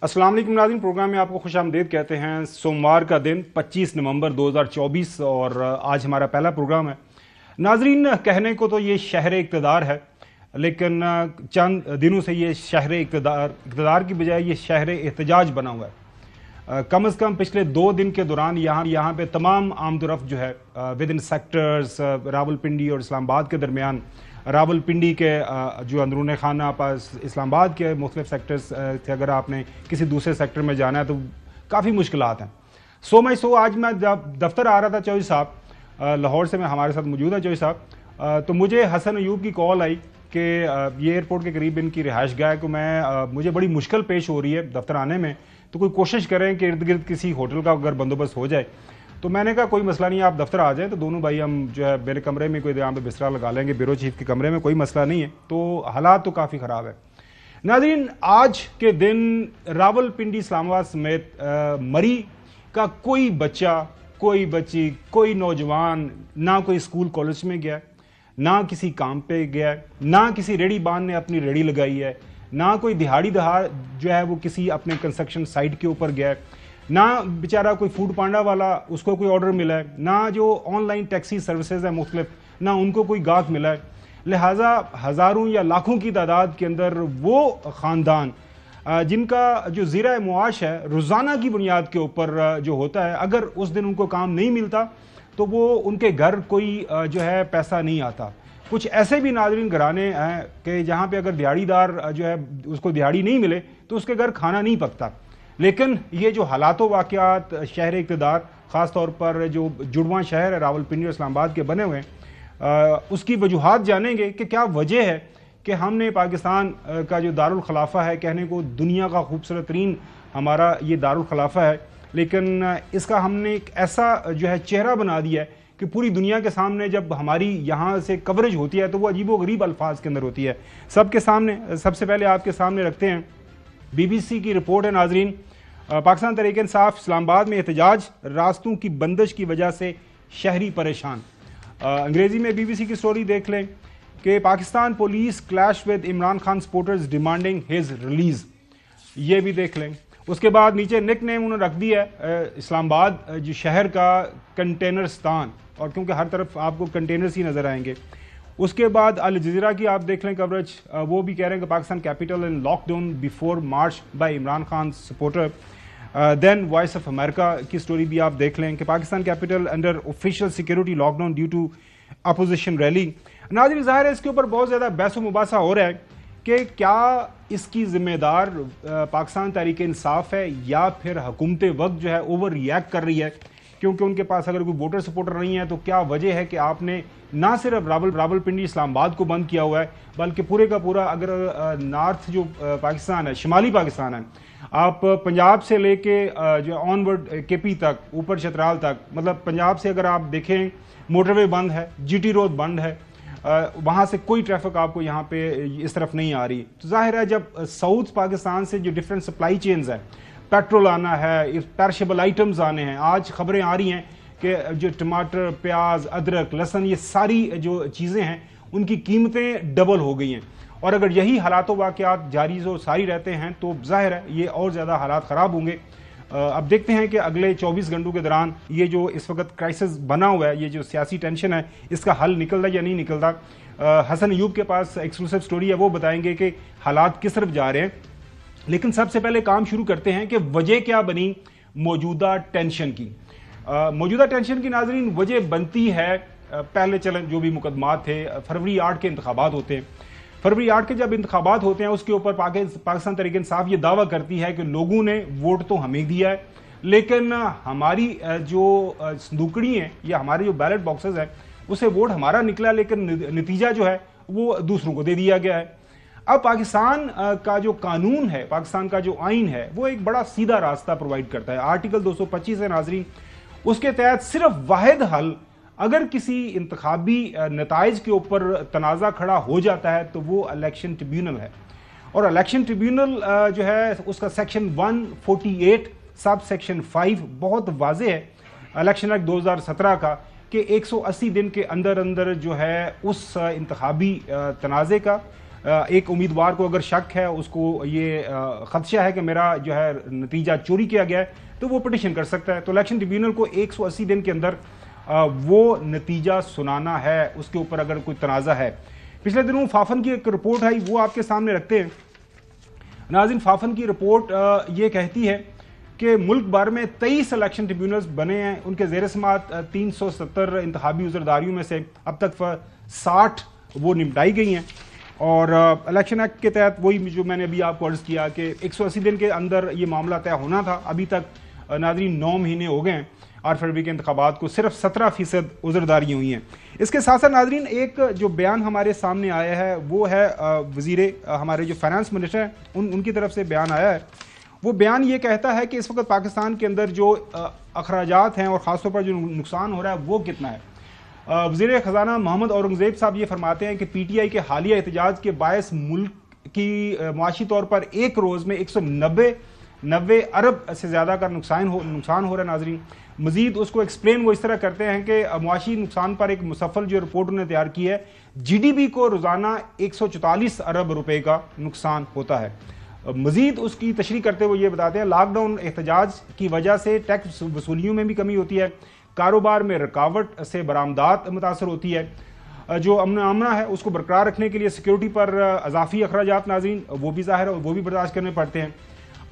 अस्सलाम वालेकुम नाज़रीन, प्रोग्राम में आपको खुशामदीद कहते हैं। सोमवार का दिन 25 नवंबर 2024 और आज हमारा पहला प्रोग्राम है। नाज़रीन, कहने को तो ये शहर इक़्तिदार है, लेकिन चंद दिनों से ये शहर इक़्तिदार की बजाय ये शहर एहतजाज बना हुआ है। कम से कम पिछले 2 दिन के दौरान यहाँ पे तमाम आमदोरफ्त जो है विद इन सेक्टर्स रावलपिंडी और इस्लामाबाद के दरमियान, रावलपिंडी के जो अंदरून खाना पास इस्लामाबाद के मुख्तलिफ सेक्टर्स थे, अगर आपने किसी दूसरे सेक्टर में जाना है तो काफ़ी मुश्किलात हैं। सो आज मैं जब दफ्तर आ रहा था चौधरी साहब, लाहौर से मैं हमारे साथ मौजूद है चौधरी साहब, तो मुझे हसन अयूब की कॉल आई कि ये एयरपोर्ट के करीब इनकी रिहाइश गाह है, को मुझे बड़ी मुश्किल पेश हो रही है दफ्तर आने में, तो कोई कोशिश करें कि इर्द गिर्द किसी होटल का अगर बंदोबस्त हो जाए। तो मैंने कहा कोई मसला नहीं है, आप दफ्तर आ जाएं, तो दोनों भाई हम जो है मेरे कमरे में कोई यहाँ पे बिस्तरा लगा लेंगे, ब्यूरो चीफ के कमरे में, कोई मसला नहीं है। तो हालात तो काफ़ी ख़राब है। नाज़रीन, आज के दिन रावलपिंडी इस्लामाबाद समेत मरी का कोई बच्चा, कोई बच्ची, कोई नौजवान ना कोई स्कूल कॉलेज में गया, ना किसी काम पे गया, ना किसी रेडी बान ने अपनी रेडी लगाई है, ना कोई दिहाड़ी दहाड़ जो है वो किसी अपने कंस्ट्रक्शन साइट के ऊपर गया, ना बेचारा कोई फूड पांडा वाला उसको कोई ऑर्डर मिला है, ना जो ऑनलाइन टैक्सी सर्विसेज है मुख्तलिफ, ना उनको कोई गाहक मिला है। लिहाजा हज़ारों या लाखों की तादाद के अंदर वो ख़ानदान जिनका जो ज़ीरा मुआश है रोज़ाना की बुनियाद के ऊपर जो होता है, अगर उस दिन उनको काम नहीं मिलता तो वो उनके घर कोई जो है पैसा नहीं आता। कुछ ऐसे भी नाज़रीन घराने हैं कि जहाँ पे अगर दिहाड़ीदार जो है उसको दिहाड़ी नहीं मिले तो उसके घर खाना नहीं पकता। लेकिन ये जो हालातों वाक़यात शहर इक़्तिदार, ख़ास तौर पर जो जुड़वां शहर है रावलपिंडी और इस्लामाबाद के बने हुए हैं, उसकी वजूहात जानेंगे कि क्या वजह है कि हमने पाकिस्तान का जो दारुल खिलाफा है, कहने को दुनिया का खूबसूरत तरीन हमारा ये दारुल खिलाफा है, लेकिन इसका हमने एक ऐसा जो है चेहरा बना दिया है कि पूरी दुनिया के सामने जब हमारी यहाँ से कवरेज होती है तो वो अजीब व गरीब अल्फाज के अंदर होती है। सबके सामने सबसे पहले आपके सामने रखते हैं BBC की रिपोर्ट है नाजरीन। पाकिस्तान तहरीक इंसाफ इस्लामाबाद में एहतजाज, रास्तों की बंदिश की वजह से शहरी परेशान। अंग्रेजी में BBC की स्टोरी देख लें कि Pakistan police clash with Imran Khan supporters demanding his release, ये भी देख लें। उसके बाद नीचे निक नेम उन्होंने रख दिया है इस्लामाबाद जो शहर का कंटेनरस्तान, और क्योंकि हर तरफ आपको कंटेनर्स ही नजर आएंगे। उसके बाद अल जज़ीरा की आप देख लें कवरेज, वो भी कह रहे हैं कि Pakistan capital in lockdown before march by Imran Khan supporter. Then voice of America की स्टोरी भी आप देख लें कि Pakistan capital under official security lockdown due to opposition rally. नाज़रीन, ज़ाहिर है इसके ऊपर बहुत ज़्यादा बहस व मुबासा हो रहा है कि क्या इसकी जिम्मेदार पाकिस्तान तहरीक इंसाफ है या फिर हुकूमत वक्त जो है ओवर रिएक्ट कर रही है, क्योंकि उनके पास अगर कोई वोटर सपोर्टर नहीं है तो क्या वजह है कि आपने ना सिर्फ रावलपिंडी इस्लामाबाद को बंद किया हुआ है, बल्कि पूरे का पूरा अगर नॉर्थ जो पाकिस्तान है, शिमाली पाकिस्तान है, आप पंजाब से लेके जो ऑनवर्ड KP तक, ऊपर चतराल तक, मतलब पंजाब से अगर आप देखें मोटरवे बंद है, GT रोड बंद है, वहाँ से कोई ट्रैफिक आपको यहाँ पे इस तरफ नहीं आ रही। तो जाहिर है जब साउथ पाकिस्तान से जो डिफरेंट सप्लाई चेन्स है, पेट्रोल आना है, पेरिशेबल आइटम्स आने हैं, आज खबरें आ रही हैं कि जो टमाटर, प्याज, अदरक, लहसुन, ये सारी जो चीज़ें हैं उनकी कीमतें डबल हो गई हैं। और अगर यही हालात वाक़यात जारी जो सारी रहते हैं तो जाहिर है ये और ज़्यादा हालात ख़राब होंगे। अब देखते हैं कि अगले 24 घंटों के दौरान ये जो इस वक्त क्राइसिस बना हुआ है, ये जो सियासी टेंशन है, इसका हल निकलता या नहीं निकलता। हसन अयूब के पास एक्सक्लूसिव स्टोरी है, वो बताएंगे कि हालात किस तरफ जा रहे हैं। लेकिन सबसे पहले काम शुरू करते हैं कि वजह क्या बनी मौजूदा टेंशन की। मौजूदा टेंशन की नाजरीन वजह बनती है, पहले चलन जो भी मुकदमात थे, फरवरी 8 के इंतखाबात होते हैं। फरवरी 8 के जब इंतखाबात होते हैं उसके ऊपर पाकिस्तान तहरीक इंसाफ ये दावा करती है कि लोगों ने वोट तो हमें दिया है, लेकिन हमारी जो संदूकड़ी है या हमारे जो बैलेट बॉक्सेस है उसे वोट हमारा निकला, लेकिन नतीजा जो है वो दूसरों को दे दिया गया है। अब पाकिस्तान का जो कानून है, पाकिस्तान का जो आइन है, वो एक बड़ा सीधा रास्ता प्रोवाइड करता है। आर्टिकल 225 है नाजरीन, उसके तहत सिर्फ वाहिद हल, अगर किसी इंतखाबी नताइज के ऊपर तनाज़ा खड़ा हो जाता है तो वो इलेक्शन ट्रिब्यूनल है। और इलेक्शन ट्रिब्यूनल जो है उसका सेक्शन 148 सब सेक्शन 5 बहुत वाज़ेह है इलेक्शन एक्ट 2017 का कि 180 दिन के अंदर अंदर जो है उस इंतखाबी तनाज़े का एक उम्मीदवार को अगर शक है, उसको ये खदशा है कि मेरा जो है नतीजा चोरी किया गया है, तो वो पिटिशन कर सकता है। तो इलेक्शन ट्रिब्यूनल को 180 दिन के अंदर वो नतीजा सुनाना है, उसके ऊपर अगर कोई तनाज़ा है। पिछले दिनों फाफन की एक रिपोर्ट आई, वो आपके सामने रखते हैं। नाज़रीन, फाफन की रिपोर्ट ये कहती है कि मुल्क भर में 23 इलेक्शन ट्रिब्यूनल्स बने हैं। उनके ज़ेर समात 370 इंतखाबी उज़रदारियों में से अब तक 60 वो निपटाई गई हैं। और इलेक्शन एक्ट के तहत वही जो मैंने अभी आपको अर्ज़ किया कि 180 दिन के अंदर ये मामला तय होना था। अभी तक नाज़रीन 9 महीने हो गए हैं और फरवरी के इंतखाबात को सिर्फ 17% उज़रदारी हुई हैं। इसके साथ साथ नाज़रीन एक जो बयान हमारे सामने आया है वो है वज़ीरे हमारे जो फाइनेंस मिनिस्टर हैं उनकी तरफ से बयान आया है। वो बयान ये कहता है कि इस वक्त पाकिस्तान के अंदर जो अखराजात हैं और ख़ासतौर पर जो नुकसान हो रहा है वो कितना है। वज़ीर ख़जाना मोहम्मद औरंगज़ेब साहब ये फरमाते हैं कि PTI के हालिया एहतजाज के बायस मुल्क की मुआशी तौर पर एक रोज़ में 190 अरब से ज़्यादा का नुकसान हो रहा है। नाज़रीन, मजीद उसको एक्सप्लेन वो इस तरह करते हैं कि मुआशी नुकसान पर एक मुसफ़ल जो रिपोर्ट उन्होंने तैयार की है, GDP को रोज़ाना 144 अरब रुपए का नुकसान होता है। मजीद उसकी तशरीह करते हुए ये बताते हैं लॉकडाउन एहतजाज की वजह से टैक्स वसूलियों में भी कमी होती है, कारोबार में रुकावट से बरामदात मुतासर होती है, जो अमना है उसको बरकरार रखने के लिए सिक्योरिटी पर अजाफी अखराजात नाज़रीन वो भी ज़ाहिर है वो भी बर्दाश्त करने पड़ते हैं।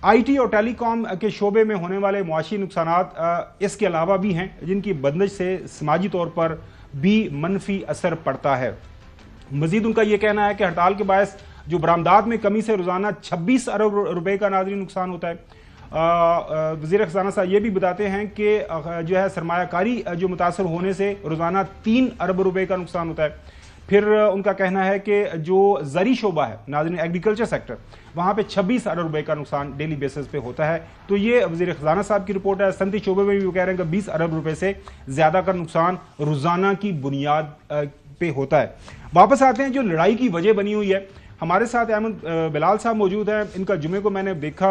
IT और टेलीकॉम के शोबे में होने वाले मुआशी नुकसानात इसके अलावा भी हैं जिनकी बंदिश से समाजी तौर पर भी मनफी असर पड़ता है। मजीद उनका यह कहना है कि हड़ताल के बायस जो बरामदात में कमी से रोज़ाना 26 अरब रुपए का नाज़रीन नुकसान होता है। वज़ीर ख़ज़ाना साहब ये भी बताते हैं कि जो है सरमायाकारी जो मुतासर होने से रोज़ाना 3 अरब रुपए का नुकसान होता है। फिर उनका कहना है कि जो ज़री शोबा है नाज़रीन एग्रीकल्चर सेक्टर, वहाँ पे 26 अरब रुपए का नुकसान डेली बेसिस पे होता है। तो ये वज़ीर ख़ज़ाना साहब की रिपोर्ट है। सनती शोबे में भी वो कह रहे हैं कि 20 अरब रुपए से ज़्यादा का नुकसान रोज़ाना की बुनियाद पे होता है। वापस आते हैं जो लड़ाई की वजह बनी हुई है। हमारे साथ अहमद बिलाल साहब मौजूद हैं। इनका जुमे को मैंने देखा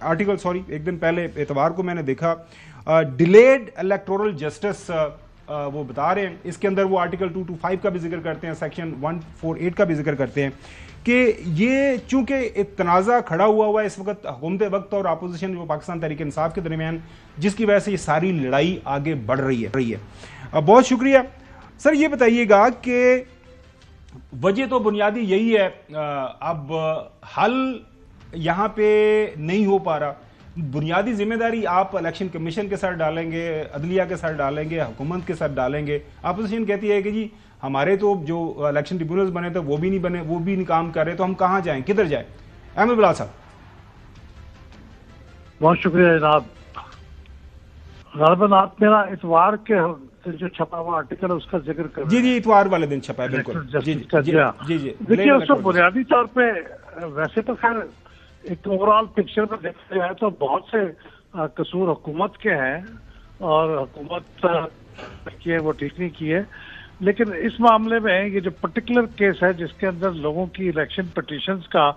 आर्टिकल, सॉरी एक दिन पहले इतवार को मैंने देखा, डिलेड इलेक्टोरल जस्टिस वो बता रहे हैं। इसके अंदर वो आर्टिकल 225 का भी जिक्र करते हैं, सेक्शन 148 का भी जिक्र करते हैं कि ये चूंकि एक तनाज़ा खड़ा हुआ है इस वक्त हुकूमत वक्त और अपोजिशन जो पाकिस्तान तहरीक इंसाफ के दरमियान, जिसकी वजह से ये सारी लड़ाई आगे बढ़ रही है। बहुत शुक्रिया सर। ये बताइएगा कि वजह तो बुनियादी यही है, अब हल यहाँ पे नहीं हो पा रहा। बुनियादी जिम्मेदारी आप इलेक्शन कमीशन के सर डालेंगे, अदलिया के सर डालेंगे, हुकूमत के सर डालेंगे। अपोजिशन कहती है कि जी हमारे तो जो इलेक्शन ट्रिब्यूनल्स बने थे वो भी नहीं बने, वो भी नहीं काम कर रहे, तो हम कहाँ जाएं, किधर जाएं? अहमद बिलाल साहब। बहुत शुक्रिया जनाब। गालिबन आप मेरा इतवार के जो छपा हुआ आर्टिकल है उसका जिक्र कर जी जी, इतवार वाले दिन छपा है, बिल्कुल जी जी। देखिए उसको बुनियादी तौर पे वैसे तो खैर एक ओवरऑल पिक्चर में देखा जाए तो बहुत से कसूर हुकूमत के हैं और हुकूमत की वो ठीक नहीं की है, लेकिन इस मामले में ये जो पर्टिकुलर केस है जिसके अंदर लोगों की इलेक्शन पिटीशंस का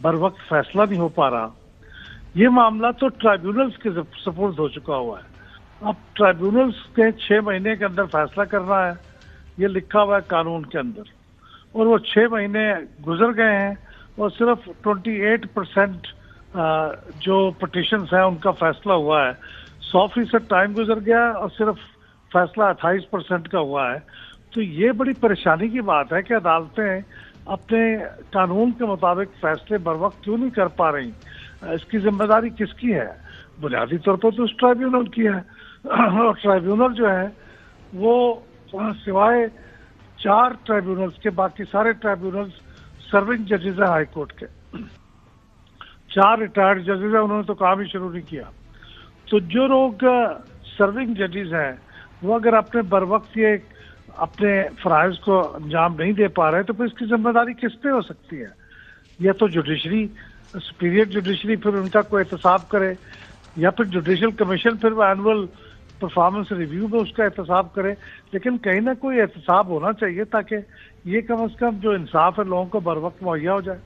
बर वक्त फैसला नहीं हो पा रहा, ये मामला तो ट्राइब्यूनल्स के सपोर्ट हो चुका हुआ है। अब ट्राइब्यूनल्स के 6 महीने के अंदर फैसला करना है, ये लिखा हुआ है कानून के अंदर, और वो 6 महीने गुजर गए हैं और सिर्फ 28% जो पिटीशंस हैं उनका फैसला हुआ है। 100% टाइम गुजर गया और सिर्फ फैसला 28% का हुआ है। तो ये बड़ी परेशानी की बात है कि अदालतें अपने कानून के मुताबिक फैसले बर वक्त क्यों नहीं कर पा रही। इसकी जिम्मेदारी किसकी है? बुनियादी तौर पर तो उस ट्राइब्यूनल की है, और ट्राइब्यूनल जो है वो सिवाय 4 ट्राइब्यूनल्स के बाकी सारे ट्राइब्यूनल्स सर्विंग जजेस हैं हाई कोर्ट के। 4 रिटायर्ड जजेस हैं, उन्होंने तो काम ही शुरू नहीं किया। तो जो लोग सर्विंग जजेस हैं वो अगर अपने बर वक्त ये अपने फराइज को अंजाम नहीं दे पा रहे तो फिर इसकी जिम्मेदारी किस पे हो सकती है? या तो जुडिशरी, सुपीरियर जुडिशरी फिर उनका कोई एहतसाब करे, या फिर जुडिशल कमीशन फिर एनुअल परफॉर्मेंस रिव्यू में उसका एहतसाब करे। लेकिन कहीं ना कोई एहतसाब होना चाहिए ताकि ये कम से कम जो इंसाफ है लोगों को बर वक्त मुहैया हो जाए।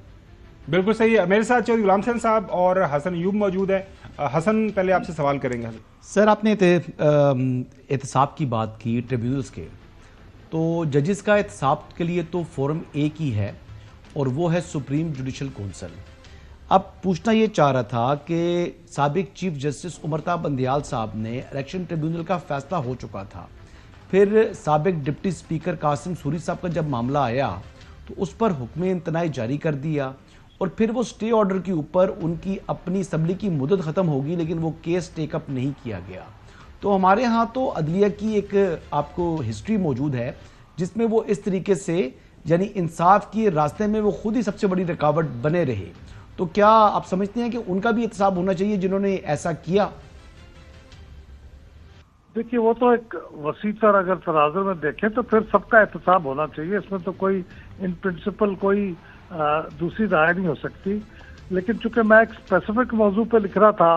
बिल्कुल सही है। मेरे साथ चौधरी गुलाम हुसैन साहब और हसन अयूब मौजूद है। हसन, पहले आपसे सवाल करेंगे। सर, आपने एहतसाब की बात की ट्रिब्यूनल्स के, तो जजेस का एहतसाब के लिए तो फोरम एक ही है और वो है सुप्रीम जुडिशल काउंसिल। अब पूछना ये चाह रहा था कि साबिक चीफ जस्टिस उमरताब बंदियाल साहब ने इलेक्शन ट्रिब्यूनल का फैसला हो चुका था, फिर साबिक डिप्टी स्पीकर कासिम सूरी साहब का जब मामला आया तो उस पर हुक्म इम्तनाई जारी कर दिया और फिर वो स्टे ऑर्डर के ऊपर उनकी अपनी असम्बली की मुद्दत ख़त्म होगी लेकिन वो केस टेकअप नहीं किया गया। तो हमारे यहाँ तो अदलिया की एक आपको हिस्ट्री मौजूद है जिसमें वो इस तरीके से यानी इंसाफ के रास्ते में वो खुद ही सबसे बड़ी रुकावट बने रहे। तो क्या आप समझते हैं कि उनका भी एहतसाब होना चाहिए जिन्होंने ऐसा किया? देखिए, वो तो एक वसी तर अगर तराजू में देखें तो फिर सबका एहतसाब होना चाहिए, इसमें तो कोई इन प्रिंसिपल कोई दूसरी राय नहीं हो सकती। लेकिन चूंकि मैं एक स्पेसिफिक मौजू पे लिख रहा था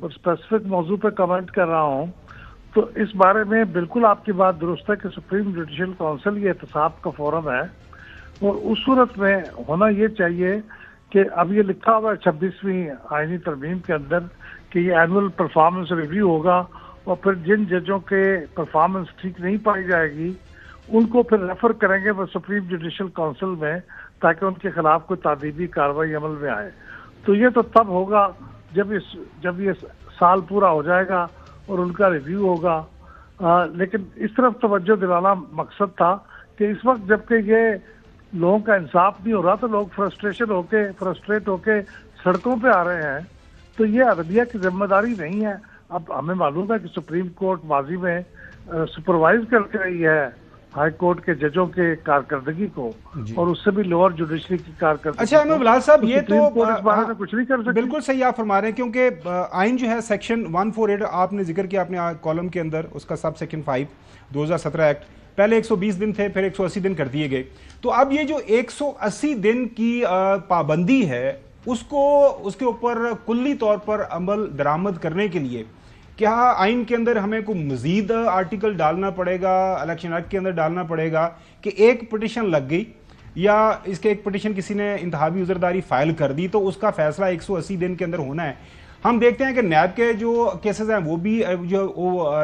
और स्पेसिफिक मौजू पे कमेंट कर रहा हूँ, तो इस बारे में बिल्कुल आपकी बात दुरुस्त है कि सुप्रीम जुडिशल काउंसिल ये एहतसाब का फोरम है और उस सूरत में होना ये चाहिए कि अब ये लिखा हुआ है 26वीं आईनी तरमीम के अंदर कि ये एनुअल परफॉर्मेंस रिव्यू होगा और फिर जिन जजों के परफॉर्मेंस ठीक नहीं पाई जाएगी उनको फिर रेफर करेंगे वो सुप्रीम जुडिशल काउंसिल में ताकि उनके खिलाफ कोई तादीबी कार्रवाई अमल में आए। तो ये तो तब होगा जब ये साल पूरा हो जाएगा और उनका रिव्यू होगा। लेकिन इस तरफ तवज्जो दिलाना मकसद था कि इस वक्त जबकि ये लोगों का इंसाफ नहीं हो रहा तो लोग फ्रस्ट्रेट होके सड़कों पे आ रहे हैं, तो ये अदलिया की जिम्मेदारी नहीं है। अब हमें मालूम है कि सुप्रीम कोर्ट माजी में सुपरवाइज करके रही है हाई कोर्ट के जजों के कारकर्दगी को और उससे भी लोअर जुडिशरी की कारकर्दगी। अच्छा अहमद बिलाल साहब, ये तो इस बारे में कुछ नहीं कर सकते। बिल्कुल सही आप फरमा रहे हैं क्योंकि आइन जो है सेक्शन 148 आपने जिक्र किया अपने कॉलम के अंदर, उसका सब सेक्शन 5 2017 एक्ट पहले 120 दिन थे फिर 180 दिन कर दिए गए। तो अब ये जो 180 दिन की पाबंदी है उसके ऊपर कुल्ली तौर पर अमल दरामद करने के लिए क्या आइन के अंदर हमें कोई मजीद आर्टिकल डालना पड़ेगा, इलेक्शन एक्ट के अंदर डालना पड़ेगा कि एक पिटिशन लग गई या इसके एक पिटिशन किसी ने इंतहाबी उजरदारी फाइल कर दी तो उसका फैसला 180 दिन के अंदर होना है? हम देखते हैं कि नैब के जो केसेस हैं वो भी जो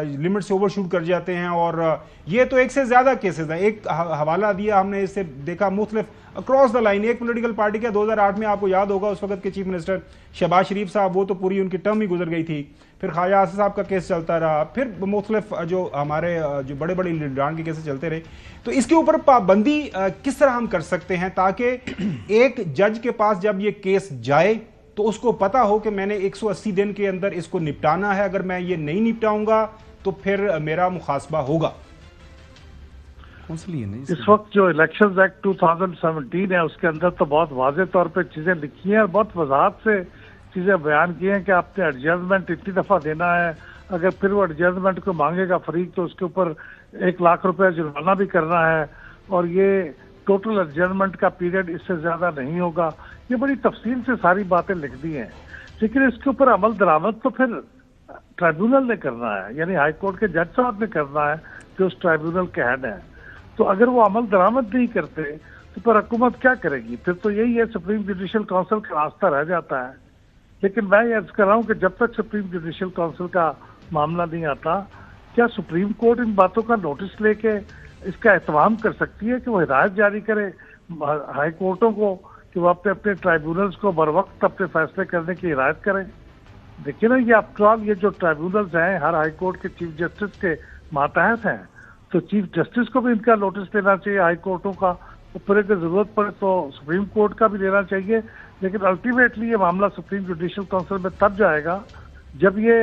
लिमिट से ओवरशूट कर जाते हैं और ये तो एक से ज्यादा केसेस हैं। एक हवाला दिया हमने, इससे देखा मुख्तलिफ अक्रॉस द लाइन। एक पॉलिटिकल पार्टी का 2008 में आपको याद होगा उस वक्त के चीफ मिनिस्टर शहबाज शरीफ साहब, वो तो पूरी उनकी टर्म ही गुजर गई थी। फिर ख्वाजा आसिफ साहब का केस चलता रहा, फिर मुख्तलिफ जो हमारे जो बड़े बड़े लीडरान के केसेस चलते रहे। तो इसके ऊपर पाबंदी किस तरह हम कर सकते हैं ताकि एक जज के पास जब ये केस जाए तो उसको पता हो कि मैंने 180 दिन के अंदर इसको निपटाना है, अगर मैं ये नहीं निपटाऊंगा तो फिर मेरा मुखासबा होगा। इस वक्त जो इलेक्शंस एक्ट 2017 है उसके अंदर तो बहुत वाज़ेह तौर पे चीजें लिखी हैं और बहुत वजाहत से चीजें बयान की हैं कि आपने एडजस्टमेंट इतनी दफा देना है, अगर फिर वो एडजस्टमेंट को मांगेगा फरीक तो उसके ऊपर 1 लाख रुपए जुर्माना भी करना है और ये टोटल एडजस्टमेंट का पीरियड इससे ज्यादा नहीं होगा। ये बड़ी तफसील से सारी बातें लिख दी हैं, लेकिन इसके ऊपर अमल दरामद तो फिर ट्राइब्यूनल ने करना है, यानी हाई कोर्ट के जज साहब ने करना है जो उस ट्राइब्यूनल के हेड है। तो अगर वो अमल दरामद नहीं करते तो फिर हुकूमत क्या करेगी? फिर तो यही है, सुप्रीम जुडिशल काउंसिल का रास्ता रह जाता है। लेकिन मैं ये अर्ज कर रहा हूँ कि जब तक सुप्रीम जुडिशल काउंसिल का मामला नहीं आता, क्या सुप्रीम कोर्ट इन बातों का नोटिस लेके इसका एहतमाम कर सकती है कि वो हिदायत जारी करे हाई कोर्टों को कि वो अपने अपने ट्राइब्यूनल्स को बर वक्त अपने फैसले करने की हिदायत करें? देखिए ना, ये आफ्टरऑल ये जो ट्राइब्यूनल्स हैं हर हाई कोर्ट के चीफ जस्टिस के मातहत हैं, तो चीफ जस्टिस को भी इनका नोटिस लेना चाहिए हाई कोर्टों का, और फिर अगर जरूरत पड़े तो सुप्रीम कोर्ट का भी लेना चाहिए। लेकिन अल्टीमेटली ये मामला सुप्रीम जुडिशल काउंसिल में तब जाएगा जब ये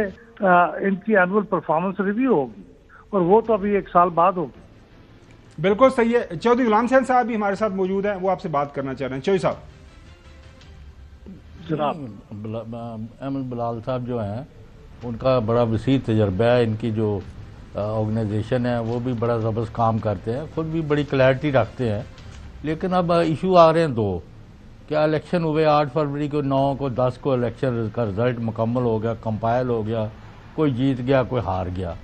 इनकी एनुअल परफॉर्मेंस रिव्यू होगी और वो तो अभी 1 साल बाद होगी। बिल्कुल सही है। चौधरी गुलाम हुसैन साहब भी हमारे साथ मौजूद हैं, वो आपसे बात करना चाह रहे हैं। चौधरी साहब। जनाब अहमद बिलाल साहब जो हैं उनका बड़ा वसी तजर्बा है, इनकी जो ऑर्गेनाइजेशन है वो भी बड़ा ज़बरदस्त काम करते हैं, खुद भी बड़ी क्लैरिटी रखते हैं। लेकिन अब इशू आ रहे हैं 2, क्या इलेक्शन हुए 8 फरवरी को, 9 को, 10 को इलेक्शन का रिजल्ट मुकम्मल हो गया, कंपाइल हो गया, कोई जीत गया कोई हार गया।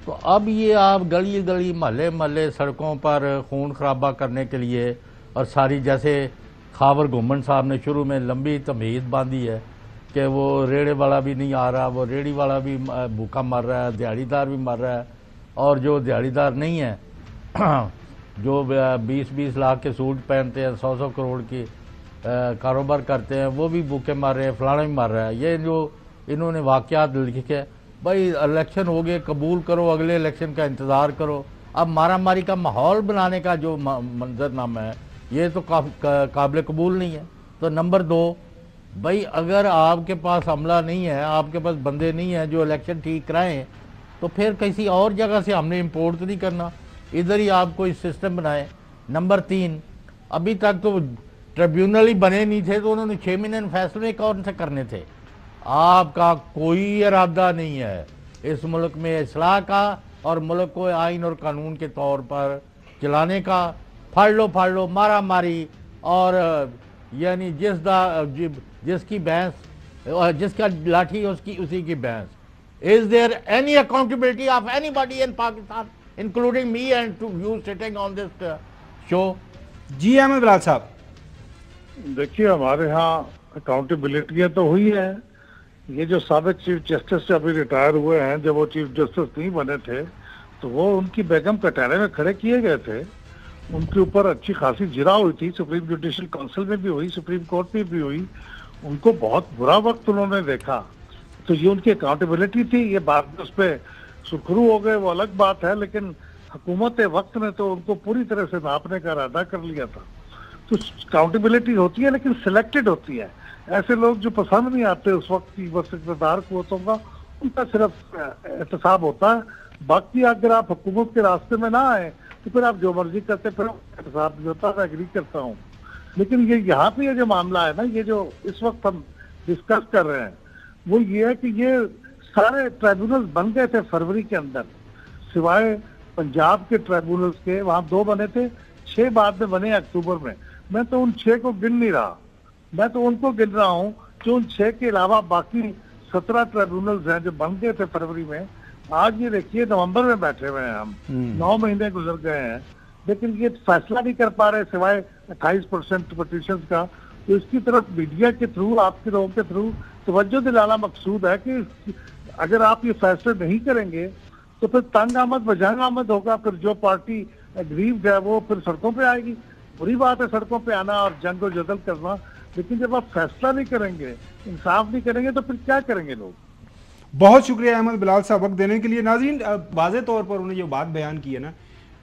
तो अब ये आप गली गली महल्ले महल्ले सड़कों पर खून खराबा करने के लिए और सारी, जैसे खावर घुमन साहब ने शुरू में लंबी तमहीद बांधी है कि वो रेड़े वाला भी नहीं आ रहा, वो रेड़ी वाला भी भूखा मर रहा है, दिहाड़ीदार भी मर रहा है, और जो दिहाड़ीदार नहीं है जो 20-20 लाख के सूट पहनते हैं, 100-100 करोड़ की कारोबार करते हैं वो भी भूखे मार रहे हैं, फलाना भी मार रहा है। ये जो इन्होंने वाकयात लिखे, भाई इलेक्शन हो गए, कबूल करो, अगले इलेक्शन का इंतज़ार करो। अब मारा मारी का माहौल बनाने का जो मंजरनामा है ये तो काबिल कबूल नहीं है। तो नंबर 2, भाई अगर आपके पास अमला नहीं है, आपके पास बंदे नहीं है जो इलेक्शन ठीक कराएं, तो फिर किसी और जगह से हमने इंपोर्ट तो नहीं करना, इधर ही आप कोई सिस्टम बनाए। नंबर 3, अभी तक तो ट्रिब्यूनल ही बने नहीं थे, तो उन्होंने 6 महीने फैसले कौन से करने थे। आपका कोई इरादा नहीं है इस मुल्क में इस्लाह का और मुल्क को आइन और कानून के तौर पर चलाने का। फाड़ लो मारा मारी, और यानी जिसकी भैंस, जिसका लाठी उसी की भैंस। Is there any accountability of anybody in Pakistan including me and to you sitting on this show? जी अहमद बिलाल साहब, देखिए हमारे यहाँ अकाउंटेबिलिटी तो हुई है। ये जो साबिक चीफ जस्टिस अभी रिटायर हुए हैं, जब वो चीफ जस्टिस नहीं बने थे तो वो उनकी बेगम कटहरे में खड़े किए गए थे। उनके ऊपर अच्छी खासी जिरा हुई थी, सुप्रीम जुडिशल काउंसिल में भी हुई, सुप्रीम कोर्ट में भी हुई। उनको बहुत बुरा वक्त उन्होंने देखा, तो ये उनकी अकाउंटेबिलिटी थी। ये बाद में उस पर सुरखरू हो गए वो अलग बात है, लेकिन हुकूमत वक्त ने तो उनको पूरी तरह से नापने का इरादा कर लिया था। तो अकाउंटेबिलिटी होती है लेकिन सिलेक्टेड होती है। ऐसे लोग जो पसंद नहीं आते उस वक्त की बस इक़्तिदार कुव्वतों का, उनका सिर्फ एहतसाब होता है। बाकी अगर आप हुकूमत के रास्ते में ना आए तो फिर आप जो मर्जी करते फिर एहतसाब नहीं होता। मैं एग्री करता हूँ, लेकिन ये यहाँ पे ये जो मामला है ना, ये जो इस वक्त हम डिस्कस कर रहे हैं वो ये है कि ये सारे ट्राइब्यूनल बन गए थे फरवरी के अंदर, सिवाय पंजाब के ट्राइब्यूनल्स के, वहाँ 2 बने थे, 6 बाद में बने अक्टूबर में। मैं तो उन 6 को गिन नहीं रहा, मैं तो उनको गिन रहा हूँ जो उन 6 के अलावा बाकी 17 ट्राइब्यूनल्स हैं जो बन गए थे फरवरी में। आज ये देखिए नवंबर में बैठे हुए हैं हम, 9 महीने गुजर गए हैं, लेकिन ये फैसला नहीं कर पा रहे सिवाय 28% पटिशंस का। तो इसकी तरफ मीडिया के थ्रू, आपके लोगों के थ्रू तवज्जो दिलाना मकसूद है कि अगर आप ये फैसले नहीं करेंगे तो फिर तंग आमद बजंग आमद होगा। फिर जो पार्टी एग्रीव्ड है वो फिर सड़कों पे आएगी। बुरी बात है सड़कों पे आना और जंग और जदल करना, लेकिन जब आप फैसला नहीं करेंगे, इंसाफ नहीं करेंगे, तो फिर क्या करेंगे लोग। बहुत शुक्रिया अहमद बिलाल साहब वक्त देने के लिए। नाज़रीन, वाज़े तौर पर उन्होंने जो बात बयान की है ना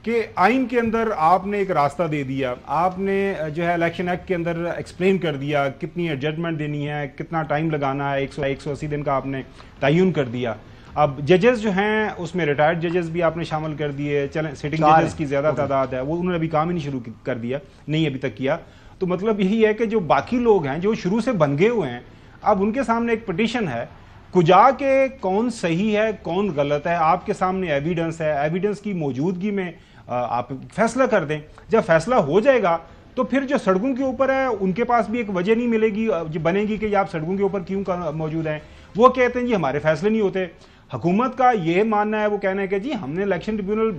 कि आइन के अंदर आपने एक रास्ता दे दिया, आपने जो है इलेक्शन एक्ट के अंदर एक्सप्लेन कर दिया कितनी जजमेंट देनी है, कितना टाइम लगाना है, 180 दिन का आपने तयन कर दिया। अब जजेस जो हैं उसमें रिटायर्ड जजेस भी आपने शामिल कर दिए। चलें, सिटिंग जजेस की ज़्यादा तादाद है, वो उन्होंने अभी काम ही नहीं शुरू कर दिया, नहीं अभी तक किया। तो मतलब यही है कि जो बाकी लोग हैं जो शुरू से बन गए हुए हैं, अब उनके सामने एक पिटीशन है, कुजा के कौन सही है कौन गलत है, आपके सामने एविडेंस है, एविडेंस की मौजूदगी में आप फैसला कर दें। जब फैसला हो जाएगा तो फिर जो सड़कों के ऊपर है उनके पास भी एक वजह नहीं मिलेगी बनेगी कि आप सड़कों के ऊपर क्यों मौजूद हैं। वो कहते हैं जी हमारे फैसले नहीं होते। हुकूमत का ये मानना है, वो कहना है कि जी हमने इलेक्शन ट्रिब्यूनल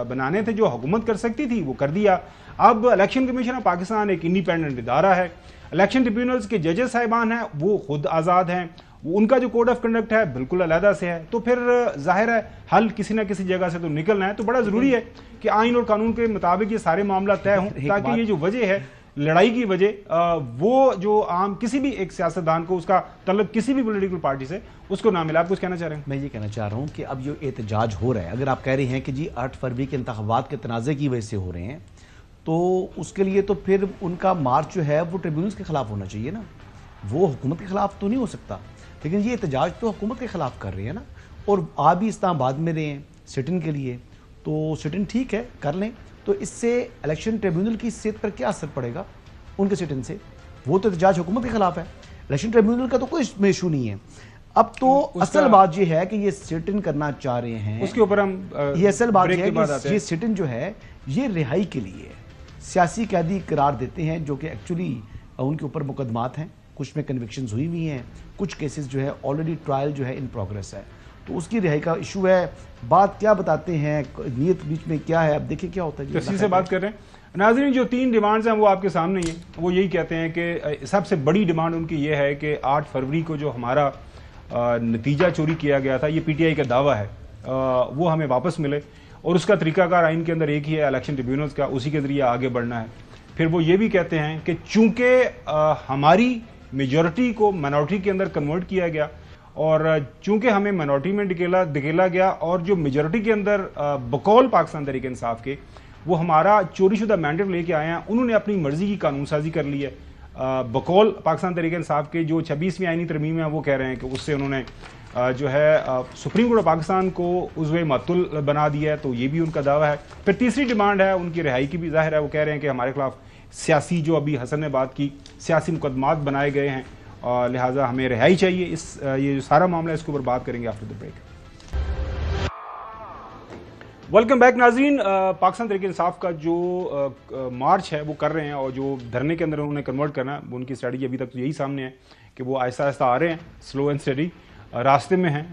बनाने थे, जो हुकूमत कर सकती थी वो कर दिया। अब इलेक्शन कमीशन ऑफ पाकिस्तान एक इंडिपेंडेंट इदारा है, इलेक्शन ट्रिब्यूनल्स के जजेस साहिबान हैं वो खुद आज़ाद हैं, उनका जो कोड ऑफ कंडक्ट है बिल्कुल अलहदा से है। तो फिर जाहिर है हल किसी ना किसी जगह से तो निकलना है। तो बड़ा ज़रूरी है कि आइन और कानून के मुताबिक ये सारे मामला तय हों, ताकि ये जो वजह है लड़ाई की वजह वो जो आम किसी भी एक सियासतदान को उसका तलब किसी भी पॉलिटिकल पार्टी से उसको ना मिला। आप कुछ कहना चाह रहे हैं? मैं ये कहना चाह रहा हूँ कि अब जो एहतजाज हो रहा है, अगर आप कह रहे हैं कि जी 8 फरवरी के इंतखाबात के तनाज़े की वजह से हो रहे हैं, तो उसके लिए तो फिर उनका मार्च जो है वो ट्रिब्यूनल्स के खिलाफ होना चाहिए ना, वो हुकूमत के खिलाफ तो नहीं हो सकता। लेकिन ये एहतजाज तो हुकूमत के खिलाफ कर रहे हैं ना, और आप भी इस्लामाबाद में रहे हैं सिटिंग के लिए, तो सिटिंग ठीक है कर लें। तो इससे इलेक्शन ट्रिब्यूनल की सेहत पर क्या असर पड़ेगा उनके सिटिंग से? वो तो एहतजाज हुकूमत के खिलाफ है, इलेक्शन ट्रिब्यूनल का तो कोई इशू नहीं है। अब तो असल बात ये है कि ये सिटिंग करना चाह रहे हैं, उसके ऊपर हम ये असल बात है कि ये सिटिंग जो है ये रिहाई के लिए सियासी कैदी करार देते हैं, जो कि एक्चुअली उनके ऊपर मुकदमात हैं, कुछ में कन्विक्शंस हुई हुई हैं, कुछ केसेस जो है ऑलरेडी ट्रायल जो है इन प्रोग्रेस है, तो उसकी रिहाई का इशू है। बात क्या बताते हैं, नीयत बीच में क्या है, अब देखिए क्या होता है। तफसील से बात कर रहे हैं नाज़रीन, जो 3 डिमांड्स हैं वो आपके सामने ही हैं। वो यही कहते हैं कि सबसे बड़ी डिमांड उनकी ये है कि 8 फरवरी को जो हमारा नतीजा चोरी किया गया था, ये PTI का दावा है, वो हमें वापस मिले, और उसका तरीकाकार आइन के अंदर एक ही है, इलेक्शन ट्रिब्यूनल्स का, उसी के जरिए आगे बढ़ना है। फिर वो ये भी कहते हैं कि चूंकि हमारी मेजॉरिटी को माइनॉरिटी के अंदर कन्वर्ट किया गया और चूंकि हमें माइनॉरिटी में धकेला गया और जो मेजॉरिटी के अंदर बकौल पाकिस्तान तहरीक इंसाफ के वो हमारा चोरीशुदा मैंडेट लेके आए हैं, उन्होंने अपनी मर्जी की कानून साजी कर ली है। बकौल पाकिस्तान तहरीक इंसाफ के जो 26वीं आईनी तरमीम है वो कह रहे हैं कि उससे उन्होंने जो है सुप्रीम कोर्ट ऑफ पाकिस्तान को उज़्वे मअतुल बना दिया है, तो ये भी उनका दावा है। फिर तीसरी डिमांड है उनकी रिहाई की भी जाहिर है, वो कह रहे हैं कि हमारे खिलाफ सियासी, जो अभी हसन ने बात की, सियासी मुकदमात बनाए गए हैं, लिहाजा हमें रिहाई चाहिए। ये जो सारा मामला है इसके ऊपर बात करेंगे after the break. Welcome back नाज़रीन। पाकिस्तान तहरीक इंसाफ का जो मार्च है वो कर रहे हैं और जो धरने के अंदर उन्होंने कन्वर्ट करना है, उनकी स्ट्रेटजी अभी तक तो यही सामने है कि वो आहिस्ता आहिस्ता आ रहे हैं, स्लो एंड स्टडी रास्ते में हैं।